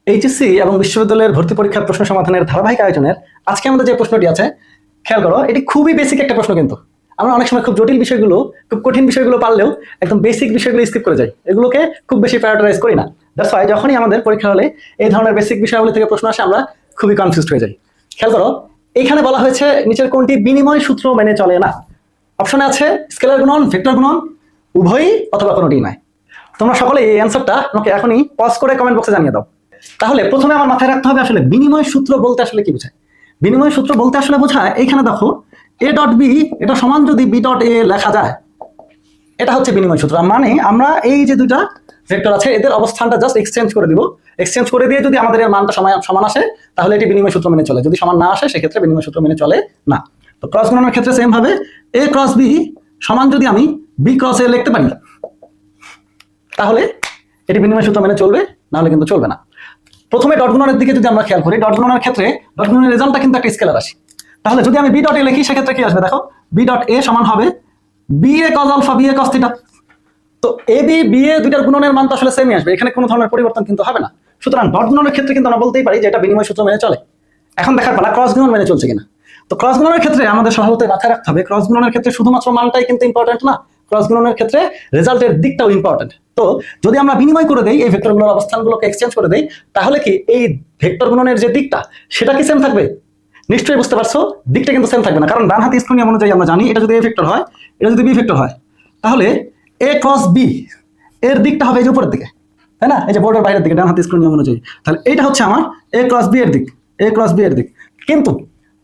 HSC এবং বিশ্ববিদ্যালয়ের ভর্তি পরীক্ষার প্রশ্ন সমাধানের ধারাবাহিক আয়োজনের আজকে আমাদের যে প্রশ্নটি আছে, খেয়াল করো, এটি খুবই বেসিক একটা প্রশ্ন। কিন্তু আমরা অনেক সময় খুব জটিল বিষয়গুলো, খুব কঠিন বিষয়গুলো পারলেও একদম বেসিক বিষয়গুলো স্কিপ করে যাই, এগুলোকে খুব বেশি প্রায়োরিটাইজ করি না। দ্যাটস ওয়াই যখনই আমাদের পরীক্ষা হলে এই ধরনের বেসিক বিষয়াবলী থেকে প্রশ্ন আসে, আমরা খুবই কনফিউজড হয়ে যাই। খেয়াল করো, এইখানে বলা হয়েছে নিচের কোনটি বিনিময় সূত্র মেনে চলে না। অপশনে আছে স্কেলার গুণন, ভেক্টর গুণন, উভয়ই অথবা কোনোটি নয়। তোমরা সকলে এই অ্যান্সারটা আমাকে এখনই পজ করে কমেন্ট বক্সে জানিয়ে দাও। তাহলে প্রথমে আমার মাথায় রাখতে হবে আসলে বিনিময় সূত্র বলতে আসলে কি বোঝায়। বিনিময় সূত্র বলতে আসলে বোঝায়, এইখানে দেখো এ ডট বি এটা সমান যদি বি ডট এ লেখা যায়, এটা হচ্ছে বিনিময় সূত্র। মানে আমরা এই যে দুইটা ভেক্টর আছে এদের অবস্থানটা জাস্ট এক্সচেঞ্জ করে দিব। এক্সচেঞ্জ করে দিয়ে যদি আমাদের এর মানটা সমান আসে তাহলে এটি বিনিময় সূত্র মেনে চলে, যদি সমান না আসে সেক্ষেত্রে বিনিময় সূত্র মেনে চলে না। তো ক্রস গুণনের ক্ষেত্রে সেম ভাবে এ ক্রস বি সমান যদি আমি বি ক্রস এ লিখতে পারি তাহলে এটি বিনিময় সূত্র মেনে চলবে, নাহলে কিন্তু চলবে না। প্রথমে ডট গুণনের দিকে যদি আমরা খেয়াল করি, ডট গুণনের ক্ষেত্রে ডট গুণনের রেজাল্টটা কিন্তু একটা স্কেলার রাশি। তাহলে যদি আমি বি ডট এ লিখি সেক্ষেত্রে কি আসবে, দেখো বি ডট এ সমান হবে B A cos alpha B A cause theta. তো এ বি বি এ দুইটার গুণনের মান তো আসলে সেমই আসবে, এখানে কোনো ধরনের পরিবর্তন কিন্তু হবে না। সুতরাং ডট গুণনের ক্ষেত্রে কিন্তু আমরা বলতেই পারি যে এটা বিনিময় সূত্র মেনে চলে। এখন দেখার পালা ক্রস গুণন মেনে চলছে কিনা। তো ক্রস গুণনের ক্ষেত্রে আমাদের স্বভাবতই মাথায় রাখতে হবে, ক্রস গুণনের ক্ষেত্রে শুধুমাত্র মানটাই কিন্তু ইম্পর্টেন্ট না, ক্রস গুণনের ক্ষেত্রে রেজাল্টের দিকটাও ইম্পর্টেন্ট। তো যদি আমরা বিনিময় করে দেই, এই ভেক্টরগুলোর অবস্থানগুলোকে এক্সচেঞ্জ করে দেই, তাহলে কি এই ভেক্টর গুণনের যে দিকটা সেটা কি সেম থাকবে? নিশ্চয়ই বুঝতে পারছো, দিকটা কিন্তু সেম থাকবে না। কারণ ডান হাতে স্ক্রু নিয়ম অনুযায়ী আমরা জানি এটা যদি এ ভেক্টর হয়, এটা যদি বি ভেক্টর হয়, তাহলে এ ক্রস বি এর দিকটা হবে এই যে উপরের দিকে, তাই না? এই যে বোর্ডের বাইরের দিকে ডান হাতে স্ক্রু নিয়ম অনুযায়ী। তাহলে এইটা হচ্ছে আমার এ ক্রস বি এর দিক, এ ক্রস বি এর দিক। কিন্তু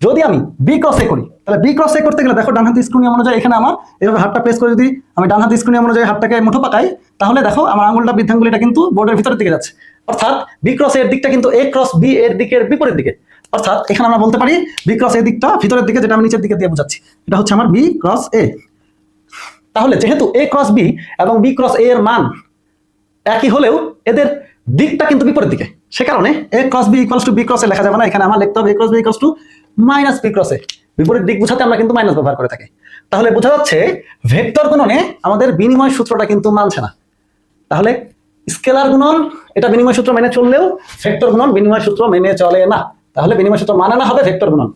যদি আমি বি ক্রস এ করি, তাহলে বি ক্রস এ করতে গেলে দেখো ডান হাতে স্ক্রু নিয়ম অনুযায়ী এখানে আমার এভাবে হাতটা প্রেস করে যদি আমি ডান হাতে স্ক্রু নিয়ম অনুযায়ী হাতটাকে মুঠো পাকাই, তাহলে দেখো আমার আঙুলটা বৃদ্ধাঙ্গুলিটা কিন্তু বোর্ডের ভিতরের দিকে যাচ্ছে। অর্থাৎ বি ক্রস এর দিকটা কিন্তু এ ক্রস বি এর দিকের বিপরীত দিকে। অর্থাৎ এখানে আমরা বলতে পারি বি ক্রস এর দিকটা ভিতরের দিকে, যেটা আমি নিচের দিকে দিয়ে বোঝাচ্ছি, এটা হচ্ছে আমার বি ক্রস এ। তাহলে যেহেতু এ ক্রস বি এবং বি ক্রস এ এর মান একই হলেও এদের দিকটা কিন্তু বিপরীত দিকে, সে কারণে A cross B equals to B cross A লেখা যাবে না। এখানে আমার লিখতে হবে A cross B equals to minus B cross A. বিপরীত দিক বোঝাতে আমরা কিন্তু মাইনাস ব্যবহার করে থাকি। তাহলে বোঝা যাচ্ছে ভেক্টর গুণনে আমাদের বিনিময় সূত্রটা কিন্তু মানছে না। তাহলে স্কেলার গুণন এটা বিনিময় সূত্র মেনে চললেও ভেক্টর গুণন বিনিময় সূত্র মেনে চলে না। তাহলে বিনিময় সূত্র মানে না হবে ভেক্টর গুণন।